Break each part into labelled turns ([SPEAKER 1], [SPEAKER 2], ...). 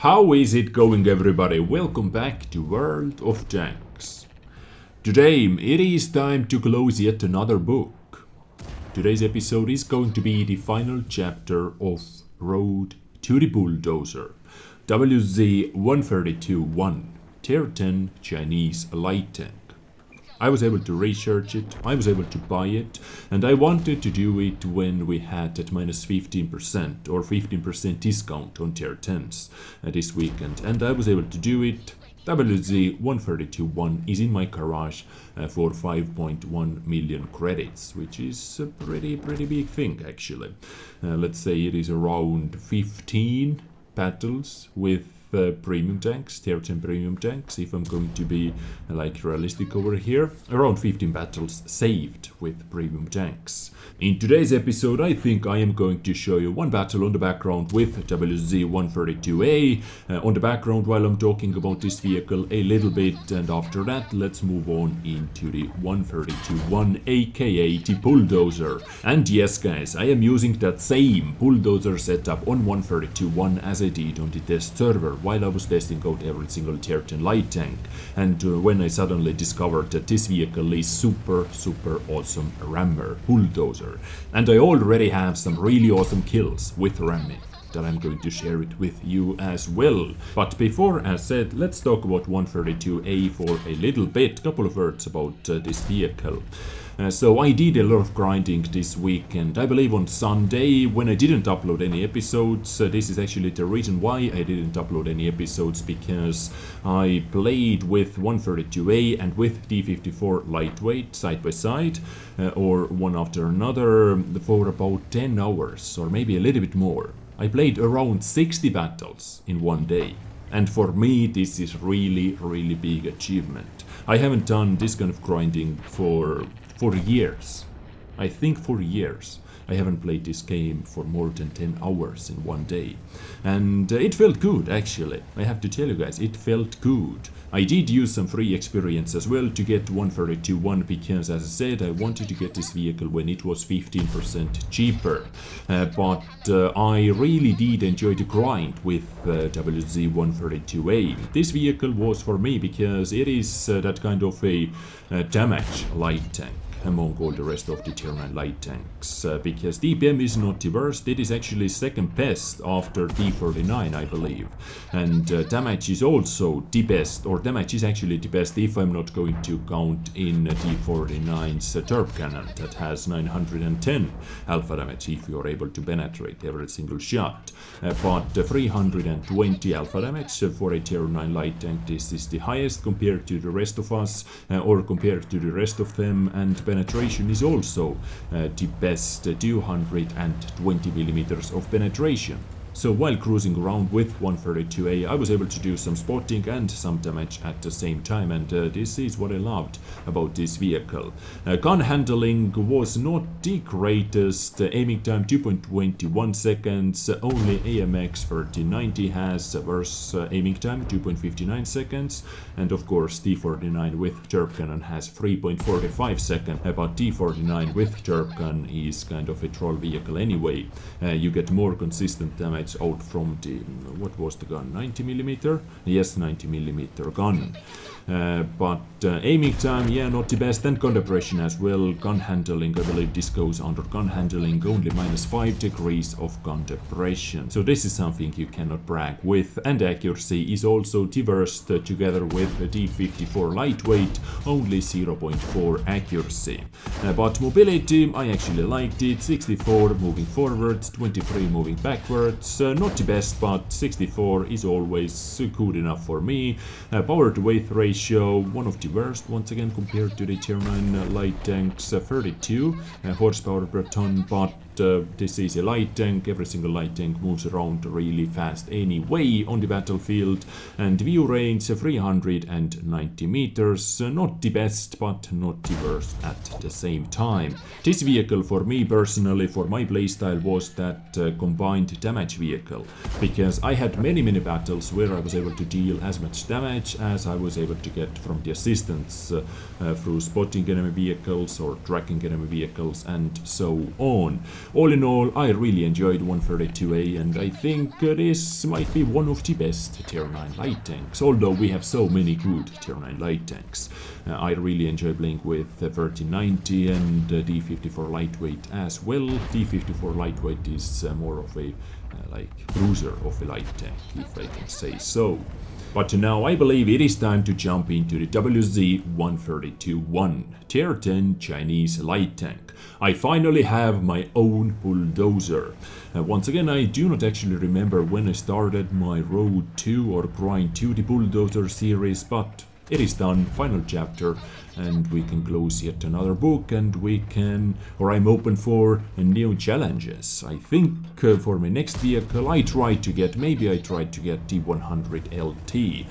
[SPEAKER 1] How is it going, everybody? Welcome back to World of Tanks. Today it is time to close yet another book. Today's episode is going to be the final chapter of Road to the Bulldozer WZ-132-1 Tier 10 Chinese light tank. I was able to research it, I was able to buy it, and I wanted to do it when we had at minus 15% or 15% discount on tier 10s this weekend, and I was able to do it. WZ-132-1 is in my garage for 5.1 million credits, which is a pretty big thing actually. Let's say it is around 15 battles with premium tanks, tier 10 premium tanks, if I'm going to be like realistic over here. Around 15 battles saved with premium tanks. In today's episode I think I am going to show you one battle on the background with WZ-132A on the background while I'm talking about this vehicle a little bit, and after that let's move on into the 132-1 aka the Bulldozer. And yes guys, I am using that same Bulldozer setup on 132-1 as I did on the test server while I was testing out every single tier 10 light tank, and when I suddenly discovered that this vehicle is super awesome rammer Bulldozer, and I already have some really awesome kills with ramming that I'm going to share it with you as well. But before, as said, let's talk about 132A for a little bit. Couple of words about this vehicle. So I did a lot of grinding this weekend. I believe on Sunday when I didn't upload any episodes. This is actually the reason why I didn't upload any episodes, because I played with 132A and with D54 lightweight side by side or one after another for about 10 hours or maybe a little bit more. I played around 60 battles in one day, and for me this is really big achievement. I haven't done this kind of grinding for years. I think for years. I haven't played this game for more than 10 hours in one day. And it felt good actually. I have to tell you guys, it felt good. I did use some free experience as well to get 132-1 because, as I said, I wanted to get this vehicle when it was 15% cheaper. But I really did enjoy the grind with WZ-132A. This vehicle was for me because it is that kind of a damage light tank among all the rest of the tier 9 light tanks, because DPM is not the worst, it is actually second best after D49 I believe, and damage is also the best, or damage is actually the best if I'm not going to count in D49's turb cannon that has 910 alpha damage if you're able to penetrate every single shot, but 320 alpha damage for a tier 9 light tank, this is the highest compared to the rest of us, or compared to the rest of them, and penetration is also the best, 220 millimeters of penetration. So while cruising around with 132A, I was able to do some spotting and some damage at the same time, and this is what I loved about this vehicle. Gun handling was not the greatest, aiming time 2.21 seconds, only AMX 3090 has worse aiming time 2.59 seconds, and of course T49 with turb cannon has 3.45 seconds, but T49 with turb gun is kind of a troll vehicle anyway. You get more consistent damage out from the, what was the gun, 90mm? Yes, 90mm gun. But aiming time, yeah, not the best, and gun depression as well. Gun handling, I believe this goes under gun handling, only -5 degrees of gun depression. So this is something you cannot brag with, and accuracy is also the worst, together with the D54 lightweight, only 0.4 accuracy. But mobility, I actually liked it, 64 moving forwards, 23 moving backwards. Not the best, but 64 is always good enough for me. Power to weight ratio, one of the worst once again compared to the tier 9 light tanks, 32 horsepower per ton, but this is a light tank. Every single light tank moves around really fast anyway on the battlefield, and view range 390 meters, not the best but not the worst at the same time. This vehicle for me personally, for my playstyle, was that combined damage vehicle, because I had many battles where I was able to deal as much damage as I was able to get from the assistants through spotting enemy vehicles or tracking enemy vehicles and so on. all in all, I really enjoyed 132A, and I think this might be one of the best tier 9 light tanks, although we have so many good tier 9 light tanks. I really enjoy playing with 1390 and D54 lightweight as well. D54 lightweight is more of a like cruiser of a light tank, if I can say so. But now I believe it is time to jump into the WZ-132-1 tier 10 Chinese light tank. I finally have my own bulldozer. Once again, I do not actually remember when I started my road to or grind to the bulldozer series, but it is done, final chapter, and we can close yet another book, and we can, or I'm open for new challenges. I think for my next vehicle maybe I tried to get D100 LT,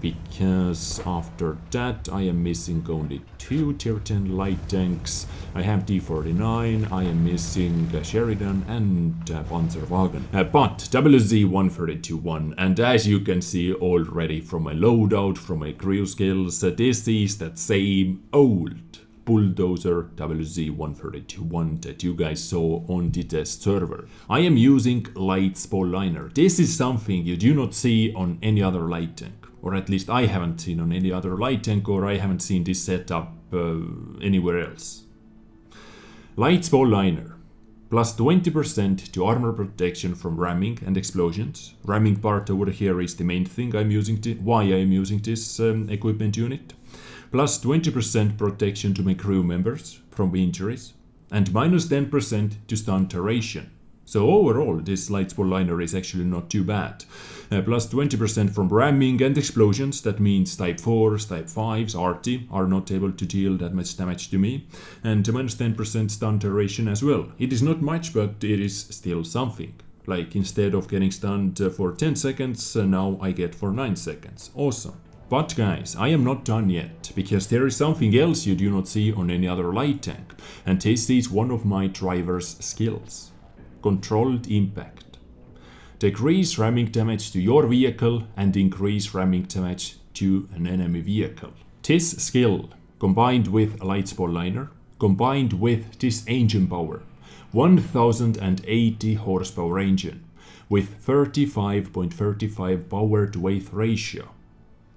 [SPEAKER 1] because after that I am missing only 2 tier 10 light tanks. I have D49, I am missing Sheridan and Panzerwagen. But WZ-132-1, and as you can see already from my loadout, from my crew skills, this is that same old Bulldozer WZ-132-1 that you guys saw on the test server. I am using light spall liner. This is something you do not see on any other light tank, or at least I haven't seen on any other light tank, or I haven't seen this setup anywhere else. Light spall liner, plus 20% to armor protection from ramming and explosions. Ramming part over here is the main thing I'm using, why I am using this equipment unit. Plus 20% protection to my crew members from injuries, and minus 10% to stun duration. So overall, this light spall liner is actually not too bad. Plus 20% from ramming and explosions, that means type 4s, type 5s, RT are not able to deal that much damage to me. And minus 10% stun duration as well. It is not much, but it is still something. Like instead of getting stunned for 10 seconds, now I get for 9 seconds. Awesome. But guys, I am not done yet, because there is something else you do not see on any other light tank, and this is one of my driver's skills. Controlled impact. Decrease ramming damage to your vehicle and increase ramming damage to an enemy vehicle. This skill, combined with light spall liner, combined with this engine power, 1080 horsepower engine, with 35.35 power to weight ratio,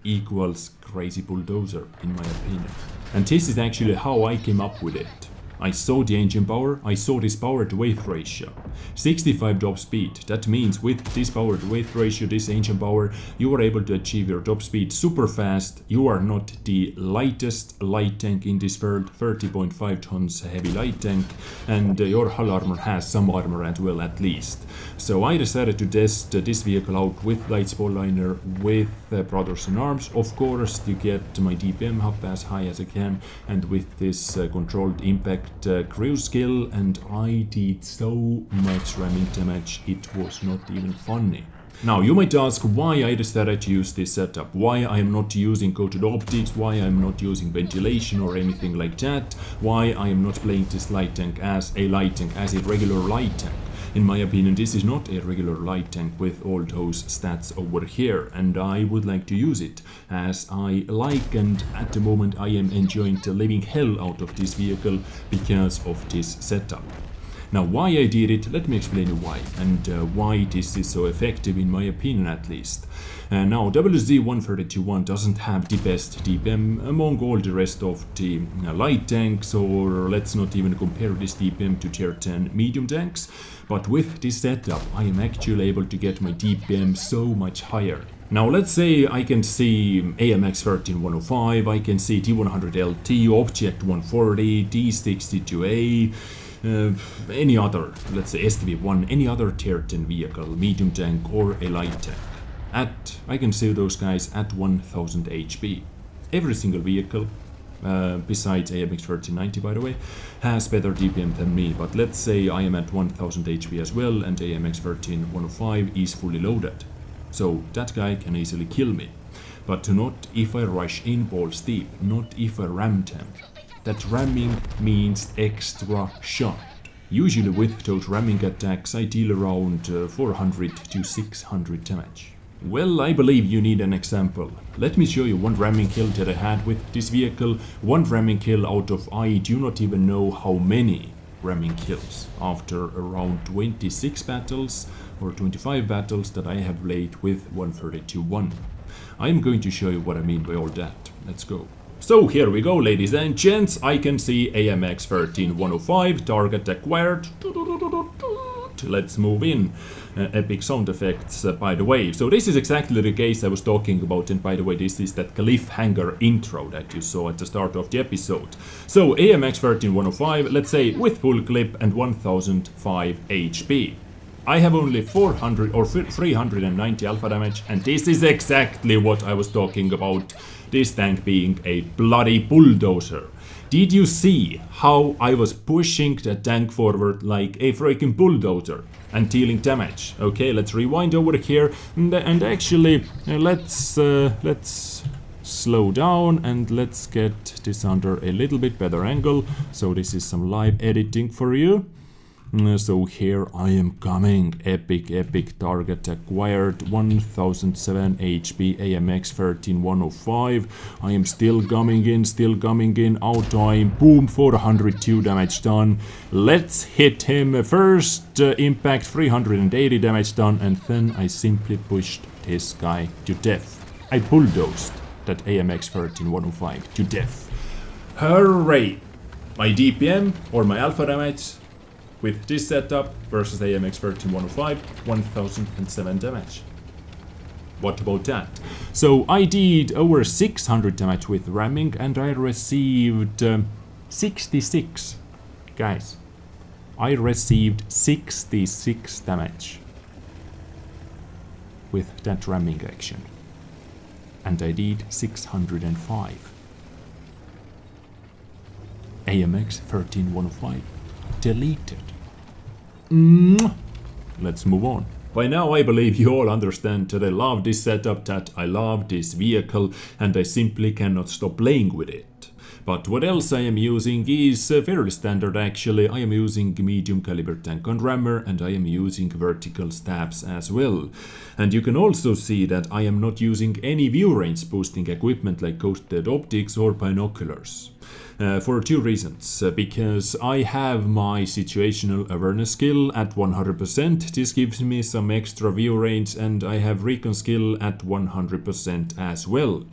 [SPEAKER 1] equals crazy bulldozer in my opinion. And this is actually how I came up with it. I saw the engine power, I saw this power to weight ratio. 65 top speed, that means with this power to weight ratio, this engine power, you are able to achieve your top speed super fast. You are not the lightest light tank in this world, 30.5 tons heavy light tank, and your hull armor has some armor as well at least. So I decided to test this vehicle out with light spall liner, with Brothers in Arms, of course, to get my DPM up as high as I can, and with this controlled impact crew skill, and I did so much ramming damage, it was not even funny. Now you might ask why I decided to use this setup, why I am not using coated optics, why I am not using ventilation or anything like that, why I am not playing this light tank as a regular light tank. In my opinion, this is not a regular light tank with all those stats over here, and I would like to use it as I like, and at the moment I am enjoying the living hell out of this vehicle because of this setup. Now why I did it, let me explain you why, and why this is so effective in my opinion at least. Now WZ-132-1 doesn't have the best DPM among all the rest of the light tanks, or let's not even compare this DPM to tier 10 medium tanks, but with this setup I am actually able to get my DPM so much higher. Now let's say I can see AMX 13105, I can see D100 LT, Object 140, D62A, any other, let's say STV1, any other tier 10 vehicle, medium tank or a light tank. I can see those guys at 1000 HP. Every single vehicle, besides AMX 1390 by the way, has better DPM than me, but let's say I am at 1000 HP as well and AMX 13105 is fully loaded. So that guy can easily kill me. But not if I rush in balls deep, not if I ram him. That ramming means extra shot. Usually with those ramming attacks I deal around 400 to 600 damage. Well, I believe you need an example. Let me show you one ramming kill that I had with this vehicle. One ramming kill out of I do not even know how many. ramming kills after around 26 battles or 25 battles that I have played with 132-1. I'm going to show you what I mean by all that. Let's go. So here we go, ladies and gents. I can see AMX 13105, target acquired. Let's move in. Epic sound effects, by the way. So this is exactly the case I was talking about, and by the way, this is that cliffhanger intro that you saw at the start of the episode. So AMX 13105, let's say with full clip and 1005 HP. I have only 400 or 390 alpha damage, and this is exactly what I was talking about, this tank being a bloody bulldozer. Did you see how I was pushing the tank forward like a freaking bulldozer and dealing damage? Okay, let's rewind over here and actually let's slow down and let's get this under a little bit better angle. So this is some live editing for you. So here I am coming, epic target acquired, 1007 HP, AMX 13105. I am still coming in, out time, boom, 402 damage done. Let's hit him, first impact, 380 damage done, and then I simply pushed this guy to death. I bulldozed that AMX 13105 to death. Hooray! My DPM, or my alpha damage, with this setup versus AMX 13105, 1007 damage. What about that? So I did over 600 damage with ramming and I received 66. Guys, I received 66 damage with that ramming action. And I did 605. AMX 13105 deleted. Let's move on. By now I believe you all understand that I love this setup, that I love this vehicle, and I simply cannot stop playing with it. But what else I am using is fairly standard actually. I am using medium caliber tank on rammer and I am using vertical stabs as well. And you can also see that I am not using any view range boosting equipment like coated optics or binoculars. For two reasons. Because I have my situational awareness skill at 100%, this gives me some extra view range, and I have recon skill at 100% as well.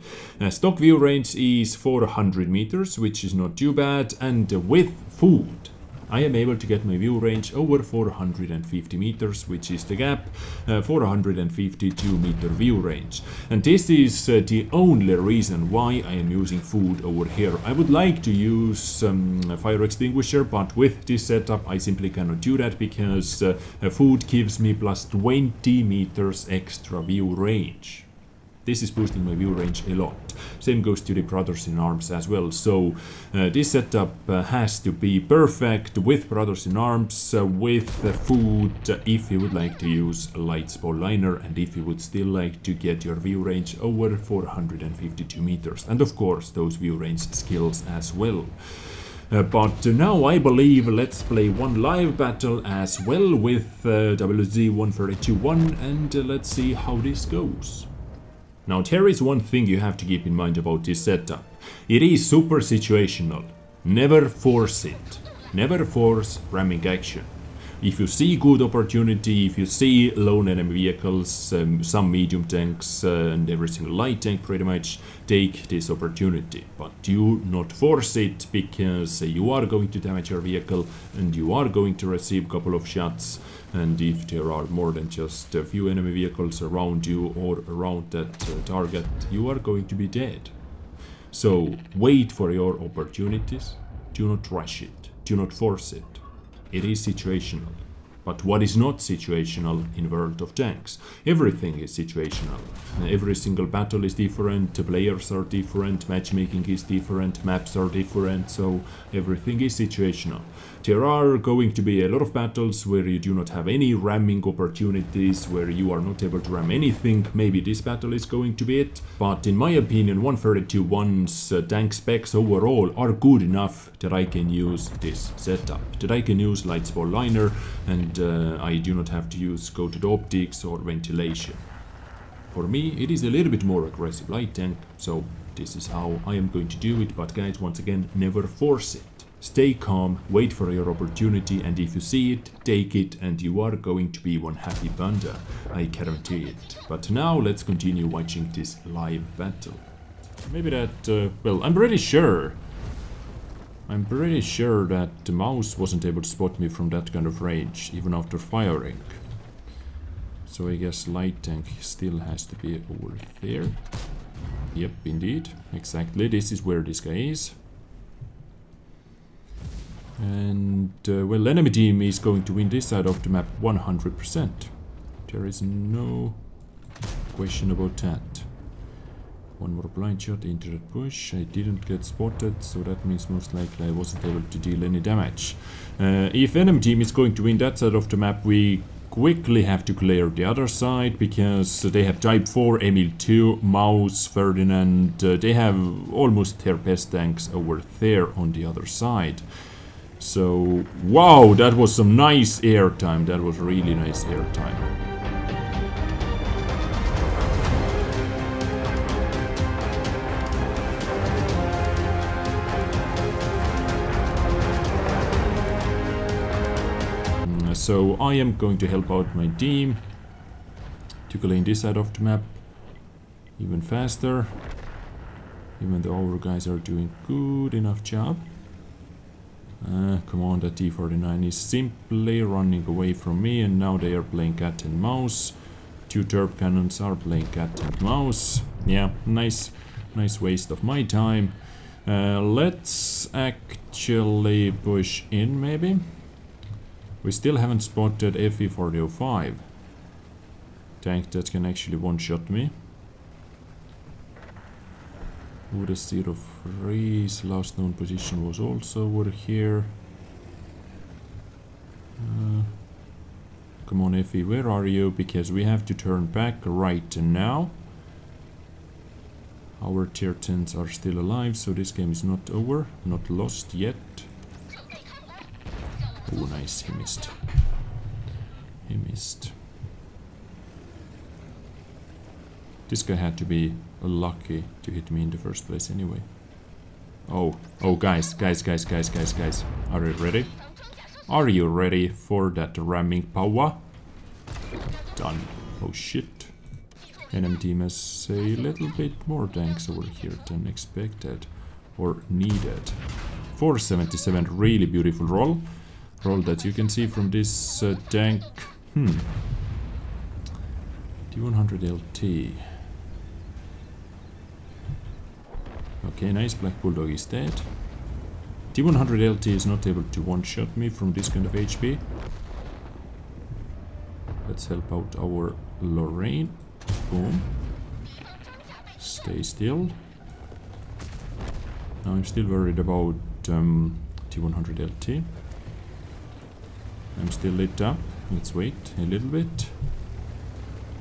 [SPEAKER 1] Stock view range is 400 meters, which is not too bad, and with food I am able to get my view range over 450 meters, which is the gap, 452 meter view range. And this is the only reason why I am using food over here. I would like to use some fire extinguisher, but with this setup I simply cannot do that because food gives me plus 20 meters extra view range. This is boosting my view range a lot. Same goes to the Brothers in Arms as well. So this setup has to be perfect with Brothers in Arms, with food, if you would like to use a light spall liner and if you would still like to get your view range over 452 meters. And of course those view range skills as well. But now I believe let's play one live battle as well with WZ-132-1 and let's see how this goes. Now there is one thing you have to keep in mind about this setup. It is super situational. Never force it. Never force ramming action. If you see good opportunity, if you see lone enemy vehicles, some medium tanks and every single light tank pretty much, take this opportunity. But do not force it because you are going to damage your vehicle and you are going to receive a couple of shots. And if there are more than just a few enemy vehicles around you or around that target, you are going to be dead. So wait for your opportunities. Do not rush it. Do not force it. It is situational. But what is not situational in World of Tanks? Everything is situational. Every single battle is different, the players are different, matchmaking is different, maps are different, so everything is situational. There are going to be a lot of battles where you do not have any ramming opportunities, where you are not able to ram anything. Maybe this battle is going to be it. But in my opinion, 132-1's tank specs overall are good enough that I can use this setup. That I can use light spall liner and I do not have to use coated optics or ventilation. For me, it is a little bit more aggressive light tank, so this is how I am going to do it. But guys, once again, never force it. Stay calm, wait for your opportunity, and if you see it, take it, and you are going to be one happy panda. I guarantee it. But now let's continue watching this live battle. Maybe that, well, I'm pretty sure that the mouse wasn't able to spot me from that kind of range, even after firing. So I guess light tank still has to be over there. Yep, indeed, exactly, this is where this guy is. And, well, enemy team is going to win this side of the map 100%. There is no question about that. One more blind shot into that bush. I didn't get spotted, so that means most likely I wasn't able to deal any damage. If enemy team is going to win that side of the map, we quickly have to clear the other side, because they have Type 4, Emil 2, Mouse, Ferdinand. They have almost their best tanks over there on the other side. So, wow, that was some nice airtime. That was really nice airtime. So I am going to help out my team to clean this side of the map even faster, even though our guys are doing good enough job. Come on, that T-49 is simply running away from me, and now they are playing cat and mouse. Two turb cannons are playing cat and mouse. Yeah, nice waste of my time. Let's actually push in, maybe. We still haven't spotted FE-4005. Tank that can actually one-shot me. Bulldozer last known position was also over here. Come on, FE, where are you? Because we have to turn back right now. Our tier 10s are still alive, so this game is not over, not lost yet. Oh, nice, he missed. He missed. This guy had to be lucky to hit me in the first place anyway. Oh, guys. Are you ready? Are you ready for that ramming power? Done. Oh shit. Enemy team has a little bit more tanks over here than expected or needed. 477, really beautiful roll. Roll that you can see from this tank. T100 LT. Okay, nice, Black Bulldog is dead. T100 LT is not able to one-shot me from this kind of HP. Let's help out our Lorraine. Boom. Stay still. Now I'm still worried about T100 LT. I'm still lit up. Let's wait a little bit.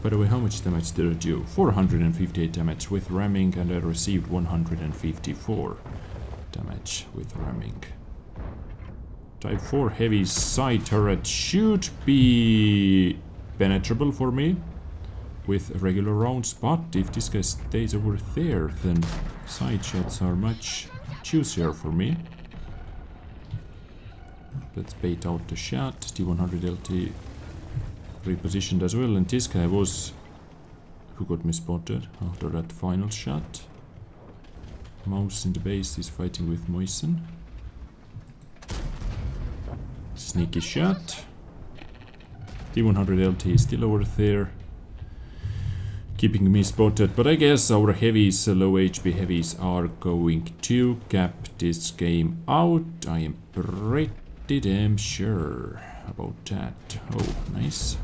[SPEAKER 1] By the way, how much damage did I do? 458 damage with ramming, and I received 154 damage with ramming. Type 4 heavy side turret should be penetrable for me with regular rounds, but if this guy stays over there, then side shots are much juicier for me. Let's bait out the shot. T100 LT repositioned as well, and this guy was who got me spotted after that final shot. Mouse in the base is fighting with Moisen. Sneaky shot. T100 LT is still over there, keeping me spotted, but I guess our heavies, low HP heavies, are going to cap this game out. I am pretty damn sure about that. Oh, nice.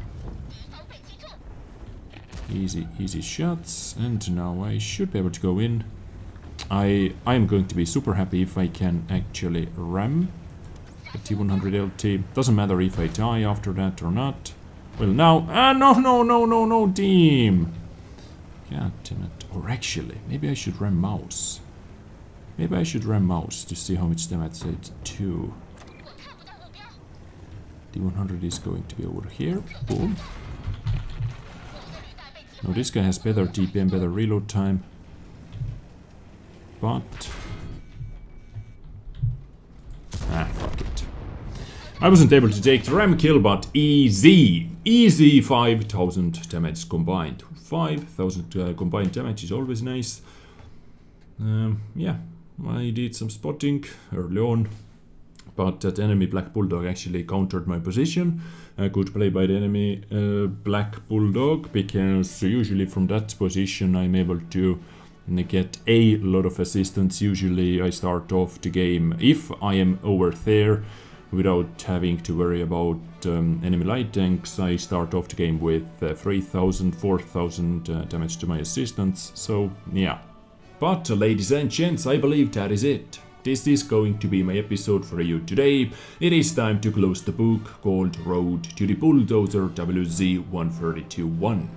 [SPEAKER 1] Easy shots, and now I should be able to go in. I am going to be super happy if I can actually ram the T100 LT. Doesn't matter if I die after that or not. Well, now, no, team. God damn it. Or actually, maybe I should ram mouse. Maybe I should ram mouse to see how much damage it do. T100 is going to be over here. Boom. Now this guy has better TPM, better reload time. But I wasn't able to take the ram kill, but easy 5000 damage combined. 5000 combined damage is always nice. Yeah, I did some spotting early on, but that enemy Black Bulldog actually countered my position. Good play by the enemy Black Bulldog, because usually from that position I'm able to get a lot of assistance. Usually I start off the game, if I am over there, without having to worry about enemy light tanks. I start off the game with 3000, 4000 damage to my assistants, so yeah. But ladies and gents, I believe that is it. This is going to be my episode for you today. It is time to close the book called Road to the Bulldozer WZ-132-1.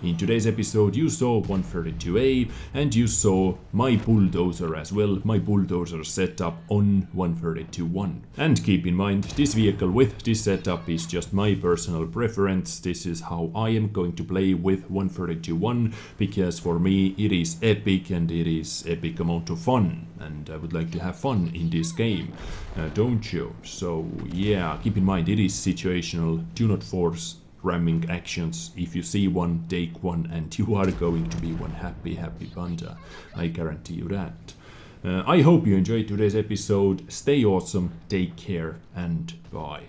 [SPEAKER 1] In today's episode you saw 132A and you saw my bulldozer as well, my bulldozer setup on 132-1. And keep in mind, this vehicle with this setup is just my personal preference. This is how I am going to play with 132-1, because for me it is epic and it is epic amount of fun. And I would like to have fun in this game, don't you? So yeah, keep in mind it is situational, do not force ramming actions. If you see one, take one, and you are going to be one happy panda. I guarantee you that. I hope you enjoyed today's episode. Stay awesome, take care, and bye.